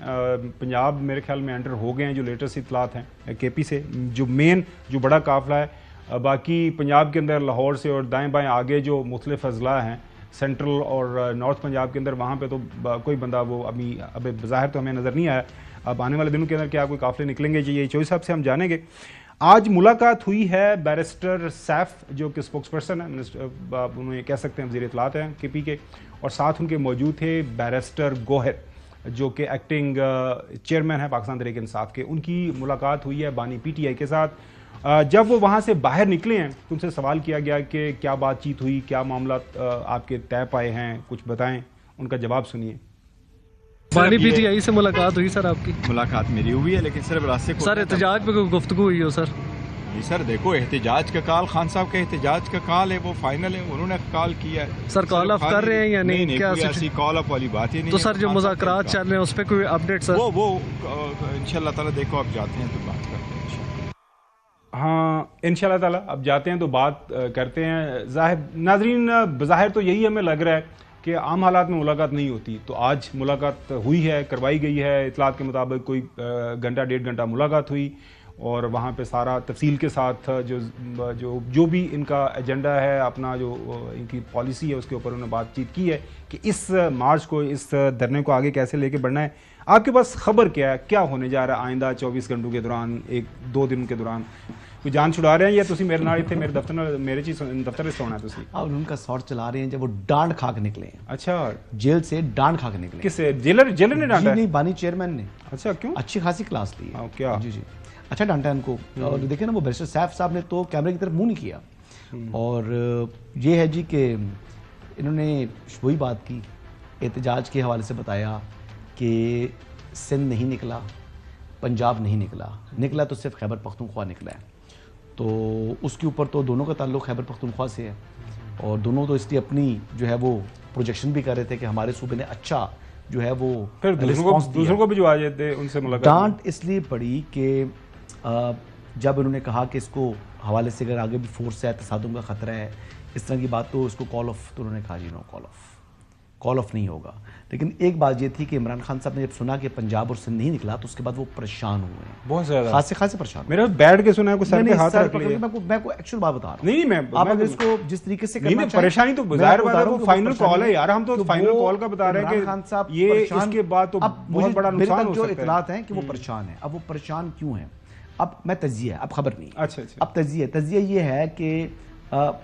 पंजाब मेरे ख्याल में एंटर हो गए हैं, जो लेटेस्ट इतलात हैं केपी से, जो मेन जो बड़ा काफिला है। बाकी पंजाब के अंदर लाहौर से और दाएँ बाएँ आगे जो मुख्तलिफ अजला हैं सेंट्रल और नॉर्थ पंजाब के अंदर, वहाँ पे तो कोई बंदा वो अभी बज़ाहिर तो हमें नज़र नहीं आया। अब आने वाले दिनों के अंदर क्या कोई काफ़िले निकलेंगे जी, ये चौधरी साहब से हम जानेंगे। आज मुलाकात हुई है बैरिस्टर सैफ जो कि स्पोक्स पर्सन है, आप उन्हें कह सकते हैं वज़ीर इत्तलात हैं केपी के, और साथ उनके मौजूद थे बैरिस्टर गोहर जो कि एक्टिंग चेयरमैन है पाकिस्तान तहरीक इंसाफ के। उनकी मुलाकात हुई है बानी पीटीआई के साथ। जब वो वहाँ से बाहर निकले हैं तो उनसे सवाल किया गया कि क्या बातचीत हुई, क्या मामला आपके तय पाए हैं, कुछ बताएं। उनका जवाब सुनिए। बानी पीटीआई से मुलाकात हुई सर आपकी? मुलाकात मेरी हुई है, लेकिन सिर्फ रास्ते को सर एहतजाज पे कोई गुफ्तगू हुई हो सर? जी सर, देखो एहतजाज का कॉल खान साहब का एहतजाज का कॉल है, वो फाइनल है, उन्होंने कॉल किया है। सर कॉल ऑफ कर रहे हैं या नहीं? क्या ऐसी कॉल ऑफ वाली बात ही नहीं। तो सर जो मुज़ाकरात चल रहे हैं उस पर कोई अपडेट सर? वो इंशाल्लाह ताला देखो आप जाते हैं तो बात करते हैं। हाँ इंशाल्लाह ताला अब जाते हैं तो बात करते हैं। नाजरीन बज़ाहिर तो यही हमें लग रहा है कि आम हालात में मुलाकात नहीं होती, तो आज मुलाकात हुई है, करवाई गई है। इतलात के मुताबिक कोई घंटा 1.5 घंटा मुलाकात हुई और वहाँ पे सारा तफसील के साथ जो भी इनका एजेंडा है, अपना जो इनकी पॉलिसी है उसके ऊपर उन्होंने बातचीत की है कि इस मार्च को, इस धरने को आगे कैसे लेके बढ़ना है। आपके पास खबर क्या है, क्या होने जा रहा है आइंदा 24 घंटों के दौरान, 1-2 दिन के दौरान? कोई जान छुड़ा रहे हैं या तुसी मेरे नाल इत्थे मेरे दफ्तर सोना तुसी? और उनका शॉट चला रहे हैं जब वो डांट खा के निकले हैं। अच्छा, जेल से डांट खा के निकले? किससे? जेलर ने डांटा? नहीं, बानी चेयरमैन ने। अच्छा, क्यों? अच्छी खासी क्लास ली है। क्या? जी अच्छा डांटा इनको। और देखे ना वो बैरिस्टर सैफ साहब ने तो कैमरे की तरफ मुंह नहीं किया। और ये है जी कि इन्होंने वही बात की, एहतजाज के हवाले से बताया कि सिंध नहीं निकला, पंजाब नहीं निकला तो सिर्फ खैबर पख्तूनख्वा निकला है। तो उसके ऊपर तो दोनों का ताल्लुक खैबर पख्तूनख्वा से है और दोनों तो इसलिए अपनी जो है वो प्रोजेक्शन भी कर रहे थे कि हमारे सूबे ने अच्छा जो है वो फिर दूसरों को भी जो आ जाते उनसे मुलाकात। डांट इसलिए पड़ी कि जब उन्होंने कहा कि इसको हवाले से अगर आगे भी फोर्स है, तसादुम का खतरा है, इस तरह की बात, तो इसको कॉल ऑफ, तो उन्होंने कहा जी नो, कॉल ऑफ नहीं होगा। लेकिन एक बात ये थी कि इमरान खान साहब ने जब सुना कि पंजाब और सिंध नहीं निकला तो उसके बाद वो परेशान हुए हैं, बहुत ज्यादा, खासे परेशान। मेरा बैठ के सुना है, कुछ सर पे हाथ रख लिया। मैं को एक्चुअल बात बता रहा हूं। नहीं, मैं आप अगर इसको जिस तरीके से करना चाहें, परेशानी तो जाहिर बात है, वो फाइनल कॉल है यार, हम तो फाइनल कॉल का बता रहे हैं कि खान साहब ये इसके बाद तो बहुत बड़ा नुकसान हो सकता है। जो इतलात हैं कि वो परेशान है। अब वो परेशान क्यों है? अब मैं तजिया, अब खबर नहीं। अच्छा। अब तजिया ये है कि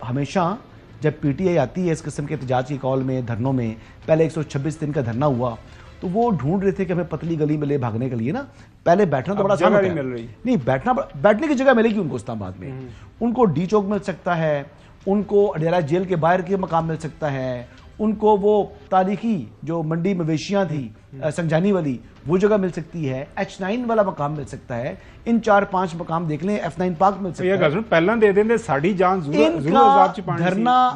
हमेशा जब पीटीआई आती है इस किस्म के एहतजाज की कॉल में, धरनों में, पहले 126 दिन का धरना हुआ तो वो ढूंढ रहे थे कि हमें पतली गली में ले भागने के लिए ना, पहले बैठना तो बड़ा आसान होता है, मिल रही नहीं, बैठने की जगह मिलेगी उनको इस्लामाबाद में। उनको डी चौक मिल सकता है, उनको अडेरा जेल के बाहर के मकाम मिल सकता है, उनको वो तारीखी जो मंडी मवेशियां थी संजानी वाली वो जगह मिल सकती है, H9 वाला मकाम मिल सकता है, इन 4-5 मकाम देख लें, F9 पार्क मिल सकता है। पहला दे देंगे साड़ी जान धरना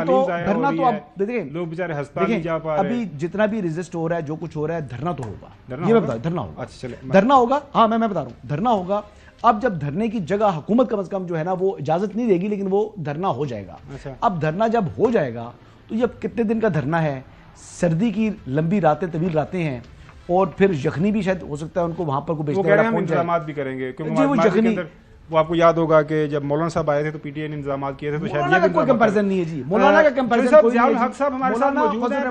तो अब देखिए लोग बेचारे अस्पताल नहीं जा पा रहे। अभी जितना भी रेजिस्ट हो रहा है, जो कुछ हो रहा है, धरना तो होगा, ये मैं बता, धरना होगा। अच्छा चले, धरना होगा, हाँ मैं बता रहा हूँ, धरना होगा। अब जब धरने की जगह हुकूमत कम से कम जो है ना वो इजाजत नहीं देगी, लेकिन वो धरना हो जाएगा। अब धरना जब हो जाएगा तो ये कितने दिन का धरना है, सर्दी की लंबी रातें, तवील रातें हैं, और फिर यखनी भी शायद हो सकता है उनको वहां पर को बेचने वाला पहुंच जाए। इंतजाम भी करेंगे क्योंकि जी वो यखनी, वो आपको याद होगा कि जब मौलाना साहब आए थे तो पीटीआई ने इंतजाम किए थे, तो शायद ये भी कोई कंपैरिजन नहीं है जी, मौलाना का कंपैरिजन कोई हक साहब हमारे साथ मौजूद है।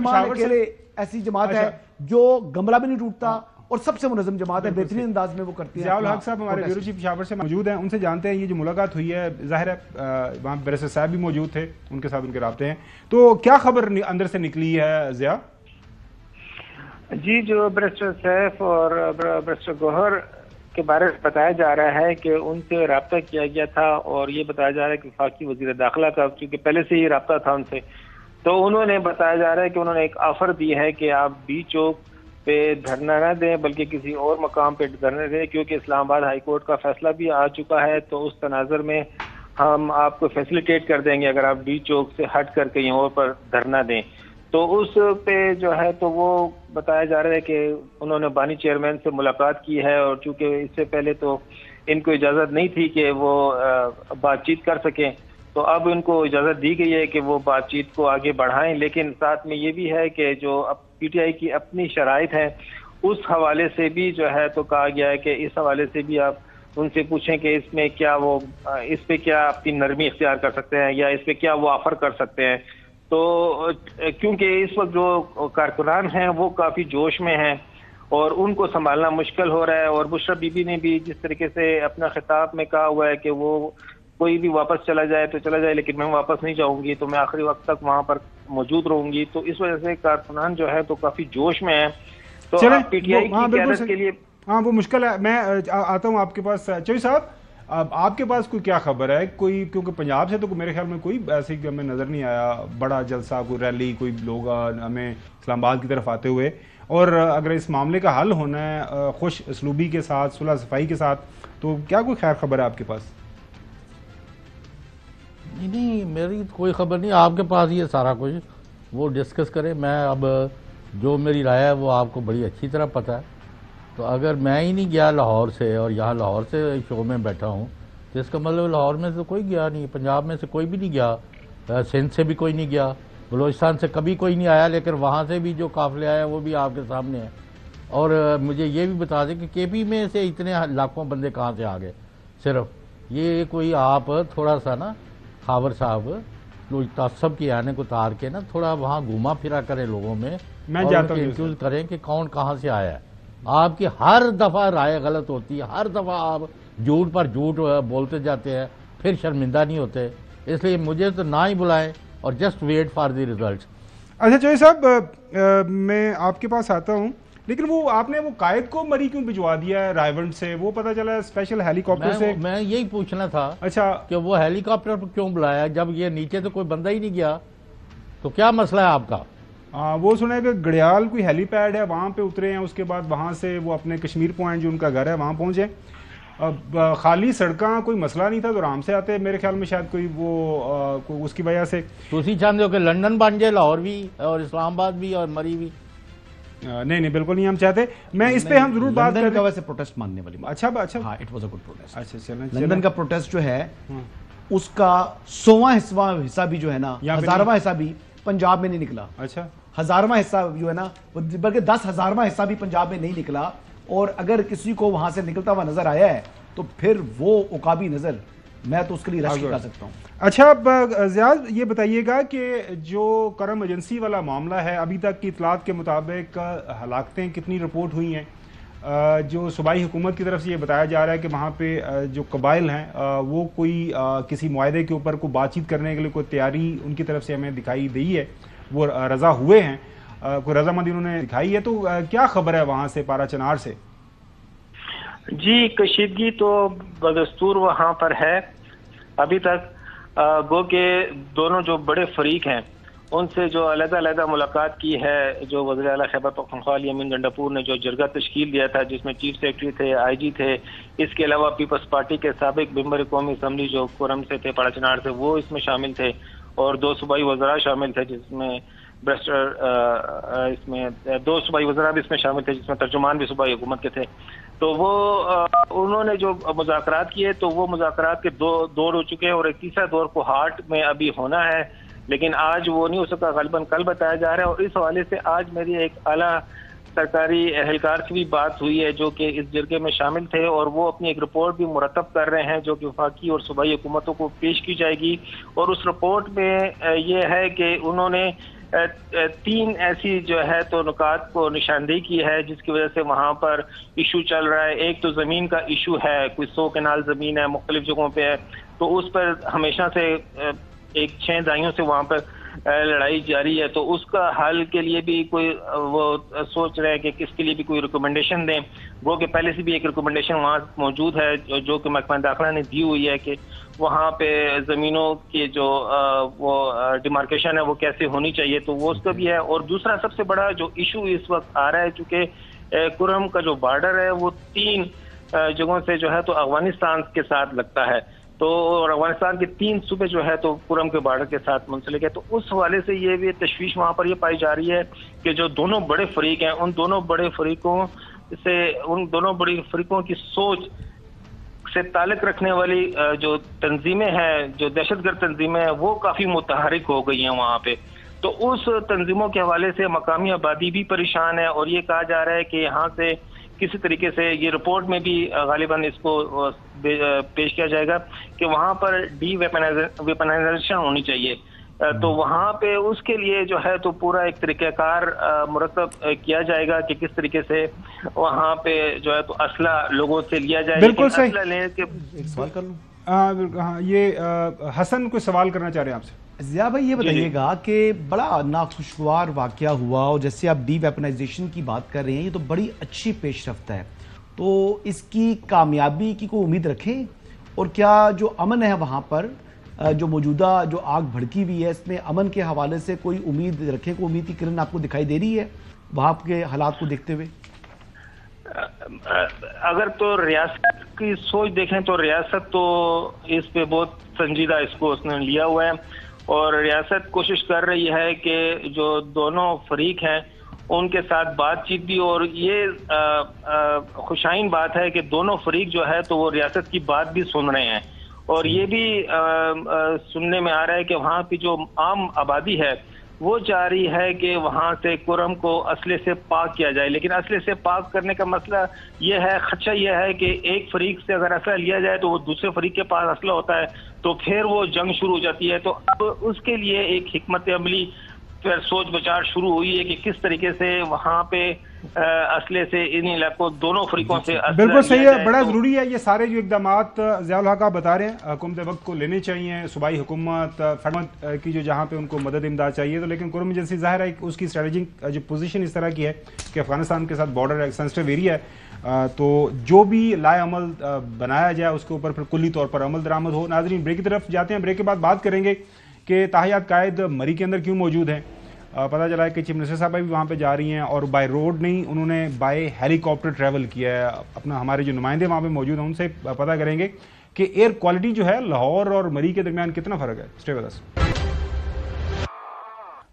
ऐसी जमात है जो गमला भी नहीं टूटता और सबसे मुनज़्ज़म जमात है, बेहतरीन अंदाज में वो करती है। ज़ियाउल हक साहब हमारे ब्यूरो चीफ पेशावर से मौजूद हैं, उनसे जानते हैं ये जो मुलाकात हुई है, जाहिर है वहाँ बैरिस्टर साहब भी मौजूद थे, उनके साथ उनके राब्ते हैं, तो क्या खबर अंदर से निकली है ज़िया? जी, जो बैरिस्टर सैफ और बैरिस्टर गौहर के बारे में बताया जा रहा है कि उनसे रब्ता किया गया था और ये बताया जा रहा है कि वफाकी वज़ीर दाखिला का, क्योंकि पहले से ही रब्ता था उनसे, तो उन्होंने बताया जा रहा है कि उन्होंने एक ऑफर दी है कि आप बी चौक पे धरना न दें बल्कि किसी और मकाम पे धरना दें, क्योंकि इस्लामाबाद हाई कोर्ट का फैसला भी आ चुका है, तो उस तनाज़ुर में हम आपको फैसिलिटेट कर देंगे अगर आप बी चौक से हट कर कहीं और पर धरना दें। तो उस पे जो है तो वो बताया जा रहा है कि उन्होंने बानी चेयरमैन से मुलाकात की है, और चूंकि इससे पहले तो इनको इजाज़त नहीं थी कि वो बातचीत कर सकें, तो अब इनको इजाज़त दी गई है कि वो बातचीत को आगे बढ़ाएं। लेकिन साथ में ये भी है कि जो अब पीटीआई की अपनी शराइत है उस हवाले से भी जो है तो कहा गया है कि इस हवाले से भी आप उनसे पूछें कि इसमें क्या वो इस पे क्या अपनी नरमी इख्तियार कर सकते हैं या इस पे क्या वो ऑफर कर सकते हैं। तो क्योंकि इस वक्त जो कारकुनान हैं वो काफ़ी जोश में हैं और उनको संभालना मुश्किल हो रहा है, और बुशरा बीबी ने भी जिस तरीके से अपना खिताब में कहा हुआ है कि वो कोई भी वापस चला जाए तो चला जाए, लेकिन मैं वापस नहीं जाऊंगी, तो मैं आखिरी वक्त तक वहां पर मौजूद रहूंगी, तो इस वजह से कारकुनान जो है तो काफी जोश में है। तो पीटीआई की क़यादत के लिए हाँ वो मुश्किल है। मैं आता हूँ आपके पास चौधरी साहब, आपके पास कोई क्या खबर है कोई, क्योंकि पंजाब से तो मेरे ख्याल में कोई ऐसे हमें नजर नहीं आया बड़ा जलसा, कोई रैली, कोई लोग हमें इस्लामाबाद की तरफ आते हुए, और अगर इस मामले का हल होना है खुश असलूबी के साथ, सुलह सफाई के साथ, तो क्या कोई खैर खबर है आपके पास? नहीं, मेरी कोई खबर नहीं, आपके पास ये सारा कुछ वो डिस्कस करें। मैं अब जो मेरी राय है वो आपको बड़ी अच्छी तरह पता है। तो अगर मैं ही नहीं गया लाहौर से और यहाँ लाहौर से शो में बैठा हूँ, तो इसका मतलब लाहौर में से कोई गया नहीं, पंजाब में से कोई भी नहीं गया, सिंध से भी कोई नहीं गया, बलूचिस्तान से कभी कोई नहीं आया, लेकिन वहाँ से भी जो काफिले आया वो भी आपके सामने है। और मुझे ये भी बता दें कि केपी में से इतने लाखों बंदे कहाँ से आ गए। सिर्फ ये कोई आप थोड़ा सा ना खावर साहब तसब की आने को तार के ना थोड़ा वहाँ घुमा फिरा करें लोगों में, मैं और इंक्यूज करें कि कौन कहाँ से आया है। आपकी हर दफा राय गलत होती है, हर दफा आप झूठ पर झूठ बोलते जाते हैं, फिर शर्मिंदा नहीं होते। इसलिए मुझे तो ना ही बुलाएं और just wait for the result. अच्छा चौधरी साहब, मैं आपके पास आता हूँ, लेकिन वो आपने वो कायद को मरी क्यों भिजवा दिया है रायवंड से? वो पता चला स्पेशल हेलीकॉप्टर से। मैं यही पूछना था अच्छा कि वो हेलीकॉप्टर पर क्यों बुलाया जब ये नीचे तो कोई बंदा ही नहीं गया, तो क्या मसला है आपका? वो सुना है कि गड़ियाल कोई हेलीपैड है, वहाँ पे उतरे हैं, उसके बाद वहाँ से वो अपने कश्मीर पॉइंट जो उनका घर है वहाँ पहुँचे। अब खाली सड़कें कोई मसला नहीं था तो आराम से आते, मेरे ख्याल में शायद कोई वो कोई उसकी वजह से। तुसी चाहते हो कि लंदन बन जाए, लाहौर भी और इस्लामाबाद भी और मरी भी? नहीं बिल्कुल नहीं हम चाहते। मैं इस पे हम जरूर बात करें। का वैसे प्रोटेस्ट मानने वाली बात। अच्छा हाँ, it was a good protest. अच्छा चलें, लंदन का प्रोटेस्ट जो है उसका 100वां हिस्सा भी जो है ना, 1000वां हिस्सा भी पंजाब में नहीं निकला। अच्छा 1000वां हिस्सा जो है ना, बल्कि 10,000वां हिस्सा भी पंजाब में नहीं निकला। और अगर किसी को वहां से निकलता हुआ नजर आया है तो फिर वो उकाबी नजर, मैं तो उसके लिए रश कर सकता हूँ। अच्छा अब ज़ियाद ये बताइएगा कि जो करम एजेंसी वाला मामला है, अभी तक की इतलात के मुताबिक हलाकतें कितनी रिपोर्ट हुई हैं? जो सूबाई हुकूमत की तरफ से ये बताया जा रहा है कि वहाँ पे जो कबाइल हैं वो कोई किसी मुआहदे के ऊपर कोई बातचीत करने के लिए कोई तैयारी उनकी तरफ से हमें दिखाई दी है, वो रजा हुए हैं, कोई रजामंदी उन्होंने दिखाई है। तो क्या खबर है वहाँ से, पारा चनार से? जी, कशीदगी तो बदस्तूर वहाँ पर है अभी तक। गो के दोनों जो बड़े फरीक हैं उनसे जो अलग-अलग मुलाकात की है, जो वज़ीर आला खैबर पख्तूनख्वा अमीन गंडापुर ने जो जरगा तश्कील दिया था जिसमें चीफ सेक्रेटरी थे, आईजी थे, इसके अलावा पीपल्स पार्टी के साबिक मेंबर कौमी असम्बली जो कोरम से थे, पारा चनार से, वो इसमें शामिल थे, और 2 सूबाई वज़रा शामिल थे जिसमें ब्रेस्टर इसमें 2 सूबाई वज़रा भी इसमें शामिल थे जिसमें तर्जुमान भी सूबाई हुकूमत के थे। तो वो उन्होंने जो मुज़ाकरात किए तो वो मुज़ाकरात के 2 दौर हो चुके हैं और एक तीसरा दौर को हार्ट में अभी होना है, लेकिन आज वो नहीं हो सका, गलबन कल बताया जा रहा है। और इस हवाले से आज मेरी एक आला सरकारी एहलकार से भी बात हुई है जो कि इस जरगे में शामिल थे, और वो अपनी एक रिपोर्ट भी मुरतब कर रहे हैं जो कि वफाकी और सूबाई हुकूमतों को पेश की जाएगी। और उस रिपोर्ट में ये है कि उन्होंने 3 ऐसी जो है तो नुकात को निशानदेही की है जिसकी वजह से वहाँ पर इशू चल रहा है। एक तो ज़मीन का इशू है, कोई 100 कनाल ज़मीन है, मुख्तलिफ जगहों पे है, तो उस पर हमेशा से एक 6 दहाइयों से वहाँ पर लड़ाई जारी है। तो उसका हल के लिए भी कोई वो सोच रहे हैं कि किसके लिए भी कोई रिकमेंडेशन दें। वो कि पहले से भी एक रिकमेंडेशन वहाँ मौजूद है जो कि महकमा दाखिला ने दी हुई है कि वहाँ पे ज़मीनों की जो वो डिमार्केशन है वो कैसे होनी चाहिए, तो वो उसका भी है। और दूसरा सबसे बड़ा जो इशू इस वक्त आ रहा है, चूँकि कुरम का जो बॉर्डर है वो 3 जगहों से जो है तो अफगानिस्तान के साथ लगता है, तो और अफगानिस्तान के 3 सूबे जो है तो कुरम के बॉर्डर के साथ मुंसलिक है। तो उस हवाले से ये भी तशवीश वहाँ पर ये पाई जा रही है कि जो दोनों बड़े फरीक हैं उन दोनों बड़े फरीकों की सोच से ताल्लुक रखने वाली जो तंजीमें हैं, जो दहशतगर्द तंजीमें हैं, वो काफ़ी मुतहरिक हो गई हैं वहाँ पे। तो उस तंजीमों के हवाले से मकामी आबादी भी परेशान है, और ये कहा जा रहा है कि यहाँ से किसी तरीके से, ये रिपोर्ट में भी गालिबन इसको पेश किया जाएगा कि वहाँ पर वेपनाइजेशन होनी चाहिए। तो वहाँ पे उसके लिए जो है तो पूरा एक तरीक़ाकार मुरतब किया जाएगा कि किस तरीके से वहाँ पे जो है तो असला लोगों से लिया जाए। बिल्कुल सही। एक सवाल कर लूं? हाँ, ये हसन कोई सवाल करना चाह रहे हैं आपसे। जिया भाई ये बताइएगा कि बड़ा नाखुशगवार वाकया हुआ, और जैसे आप डी वेपनाइजेशन की बात कर रहे हैं, ये तो बड़ी अच्छी पेशरफ्त है, तो इसकी कामयाबी की कोई उम्मीद रखें? और क्या जो अमन है वहाँ पर, जो मौजूदा जो आग भड़की हुई है, इसमें अमन के हवाले से कोई उम्मीद रखें? कोई उम्मीद की किरण आपको दिखाई दे रही है वहाँ के हालात को देखते हुए? अगर तो रियासत की सोच देखें तो रियासत तो इस पे बहुत संजीदा इसको उसने लिया हुआ है, और रियासत कोशिश कर रही है कि जो दोनों फरीक हैं उनके साथ बातचीत भी, और ये खुशाइन बात है कि दोनों फरीक जो है तो वो रियासत की बात भी सुन रहे हैं। और ये भी सुनने में आ रहा है कि वहाँ की जो आम आबादी है वो चाह रही है कि वहाँ से कुरम को असले से पाक किया जाए। लेकिन असले से पाक करने का मसला ये है, खदशा ये है कि एक फरीक से अगर असला लिया जाए तो वो दूसरे फरीक के पास असला होता है, तो फिर वो जंग शुरू हो जाती है। तो अब उसके लिए एक हिकमत अमली फिर सोच विचार शुरू हुई है कि किस तरीके से वहाँ पे असले से इन इलाकों दोनों फरीकों से बिल्कुल सही है, बड़ा जरूरी है। ये सारे जो इकदाम ज़ियाउल हक आप बता रहे हैं हुकूमत वक्त को लेने चाहिए, सूबाई हुकूमत की जो जहाँ पे उनको मदद इमदाद चाहिए, तो लेकिन कुरम एजेंसी जाहिर है उसकी स्ट्रेटेजिक जो पोजीशन इस तरह की है कि अफगानिस्तान के साथ बॉर्डर एक सेंसिटिव एरिया है, तो जो भी लाए अमल बनाया जाए उसके ऊपर फिर कुल्ली तौर पर अमल दरामद हो। नाज़रीन ब्रेक की तरफ जाते हैं, ब्रेक के बाद बात करेंगे कि ताहियात कायद मरी के अंदर क्यों मौजूद हैं। पता चला है कि चीफ मिनिस्टर साहब भी वहाँ पे जा रही हैं, और बाय रोड नहीं, उन्होंने बाय हेलीकॉप्टर ट्रैवल किया है। अपना हमारे जो नुमाइंदे वहाँ पे मौजूद हैं उनसे पता करेंगे कि एयर क्वालिटी जो है लाहौर और मरी के दरमियान कितना फ़र्क है। Stay with us.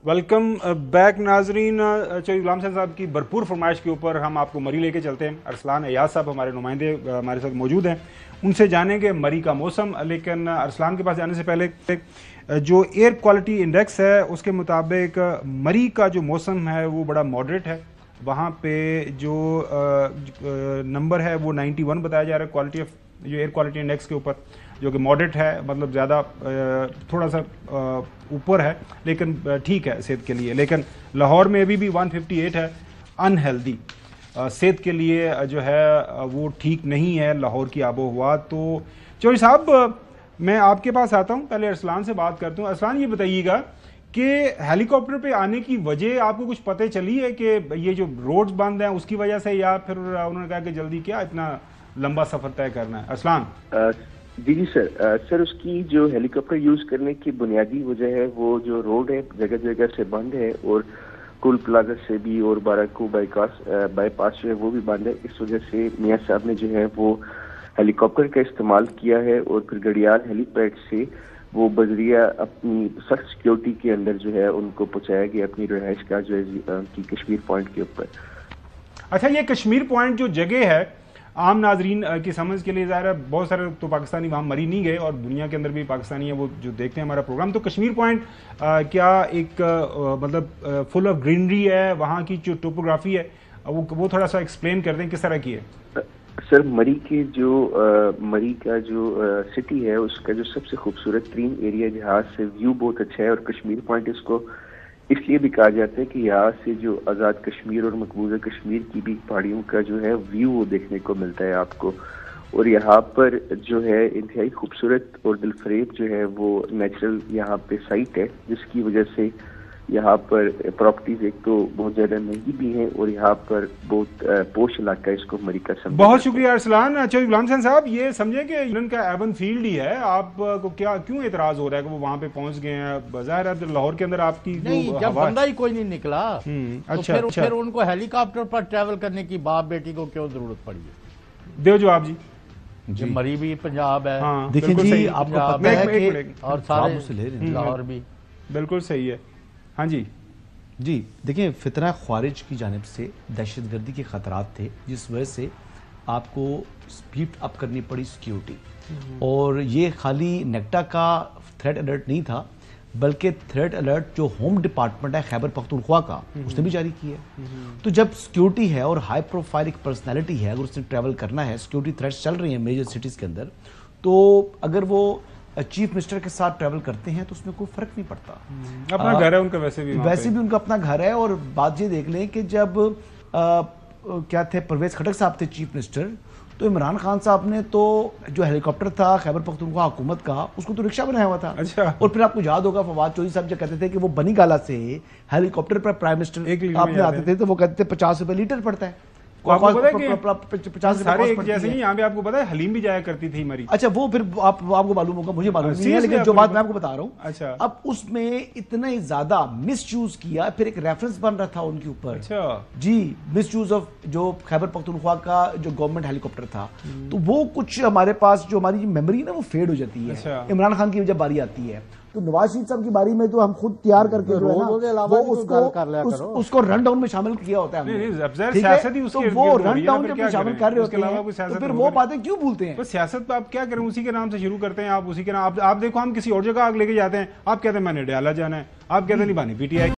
Welcome back नाजरीन। चौधरी गुलाम साहब की भरपूर फरमाइश के ऊपर हम आपको मरी लेके चलते हैं। अरसलान अयाज साहब हमारे नुमाइंदे हमारे साथ मौजूद हैं, उनसे जानेंगे मरी का मौसम। लेकिन अरसलान के पास जाने से पहले जो एयर क्वालिटी इंडेक्स है उसके मुताबिक मरी का जो मौसम है वो बड़ा मॉडरेट है। वहाँ पे जो नंबर है वो 91 बताया जा रहा है क्वालिटी ऑफ जो एयर क्वालिटी इंडेक्स के ऊपर, जो कि मॉडरेट है, मतलब ज़्यादा थोड़ा सा ऊपर है, लेकिन ठीक है सेहत के लिए। लेकिन लाहौर में अभी भी 158 है, अनहेल्दी सेहत के लिए जो है वो ठीक नहीं है लाहौर की आबो हवा। तो चौधरी साहब मैं आपके पास आता हूं, पहले अरसलान से बात करता हूं। अरसलान ये बताइएगा कि हेलीकॉप्टर पे आने की वजह आपको कुछ पता चली है कि ये जो रोड्स बंद हैं उसकी वजह से, या फिर उन्होंने कहा कि जल्दी क्या इतना लंबा सफर तय करना है? अरसलान जी सर, उसकी जो हेलीकॉप्टर यूज करने की बुनियादी वजह है वो जो रोड है जगह जगह से बंद है, और कुल प्लाजा से भी और बाराकू बाईपास जो है वो भी बंद है। इस वजह से मियां साहब ने जो है वो हेलीकॉप्टर का इस्तेमाल किया है, और फिर गड़ियाल हेलीपैड से वो बजरिया अपनी सख्त सिक्योरिटी के अंदर जो है उनको पहुंचाया गया अपनी रिहाइश का जो है की कश्मीर पॉइंट के ऊपर। अच्छा, ये कश्मीर पॉइंट जो जगह है आम नाजरीन की समझ के लिए ज़ाहिर है बहुत सारे तो पाकिस्तानी वहाँ मरी नहीं गए, और दुनिया के अंदर भी पाकिस्तानी है वो जो देखते हैं हमारा प्रोग्राम। तो कश्मीर पॉइंट क्या एक मतलब फुल ऑफ ग्रीनरी है, वहाँ की जो टोपोग्राफी है वो थोड़ा सा एक्सप्लेन कर दें किस तरह की है। सर मरी का जो सिटी है उसका जो सबसे खूबसूरत तरीन एरिया जहाँ से व्यू बहुत अच्छा है, और कश्मीर पॉइंट इसको इसलिए भी कहा जाता है कि यहाँ से जो आज़ाद कश्मीर और मकबूजा कश्मीर की भी पहाड़ियों का जो है व्यू वो देखने को मिलता है आपको। और यहाँ पर जो है इंतहाई खूबसूरत और दिलफरेब जो है वो नेचुरल यहाँ पे साइट है, जिसकी वजह से यहाँ पर प्रॉपर्टीज एक तो बहुत ज्यादा महंगी भी हैं और यहाँ पर बहुत पोश इलाका है, इसको मरी का समझ। बहुत शुक्रिया अरसलान। अच्छा गुलाम हसन साहब, ये समझे कि यूनियन का एवन फील्ड ही है, आपको क्यों एतराज हो रहा है कि वो वहाँ पे पहुंच गए हैं? ज़ाहिर है लाहौर के अंदर आपकी नहीं, जब बंदा ही कोई नहीं निकला तो फिर उनको हेलीकॉप्टर पर ट्रैवल करने की बाप बेटी को क्यों जरूरत पड़ी है? दो जवाब जी। मरी भी पंजाब है, हाँ, देखिए जी, आपको पता है कि और सारे लाहौर भी बिल्कुल सही है। हाँ जी जी, देखिए फितना ख्वारिज की जानिब से दहशतगर्दी के खतरात थे, जिस वजह से आपको स्पीड अप करनी पड़ी सिक्योरिटी। और ये खाली नेक्टा का थ्रेट अलर्ट नहीं था, बल्कि थ्रेट अलर्ट जो होम डिपार्टमेंट है खैबर पख्तूनख्वा का, उसने भी जारी की है। तो जब सिक्योरिटी है और हाई प्रोफाइल एक पर्सनैलिटी है, अगर उसने ट्रैवल करना है, सिक्योरिटी थ्रेट्स चल रही हैं मेजर सिटीज़ के अंदर, तो अगर वो चीफ मिनिस्टर के साथ ट्रैवल करते हैं तो उसमें कोई फर्क नहीं पड़ता। अपना घर है उनका, वैसे भी उनका अपना घर है। और बात ये देख लें कि जब क्या थे परवेज खटक साहब थे चीफ मिनिस्टर, तो इमरान खान साहब ने तो जो हेलीकॉप्टर था खैबर पख्तूनख्वा हुकूमत का, उसको तो रिक्शा बनाया हुआ था। अच्छा। और फिर आपको याद होगा फवाद चौधरी साहब जो कहते थे कि वो बनी गाला से हेलीकॉप्टर पर प्राइम मिनिस्टर आपने आते थे तो वो कहते थे 50 रुपए लीटर पड़ता है। आपको पता है कि 50 सारे एक जैसे नहीं, यहाँ पे आपको पता है हलीम भी जाया करती थी मरी। अच्छा, वो फिर आपको मालूम होगा, मुझे मालूम नहीं है, लेकिन जो बात मैं आपको बता रहा हूँ। अच्छा। अब उसमें इतना ही ज्यादा मिसयूज किया, फिर एक रेफरेंस बन रहा था उनके ऊपर। अच्छा जी, मिसयूज ऑफ जो खैबर पख्तूनख्वा का जो गवर्नमेंट हेलीकॉप्टर था, तो वो कुछ हमारे पास जो हमारी मेमोरी है ना वो फेड हो जाती है। अच्छा। इमरान खान की जब बारी आती है तो नवाज शरीफ साहब की बारी में तो हम खुद तैयार करके जो है ना वो उसको रन डाउन में शामिल किया होता है। तो वो रन डाउन जब शामिल कर रहे होते हैं तो फिर वो बातें क्यों भूलते हैं? सियासत आप क्या करें, उसी के नाम से शुरू करते हैं आप, उसी के नाम। आप देखो हम किसी और जगह आग लेके जाते हैं, आप कहते हैं मैंने डयाला जाना है, आप कहते हैं नहीं बानी पीटीआई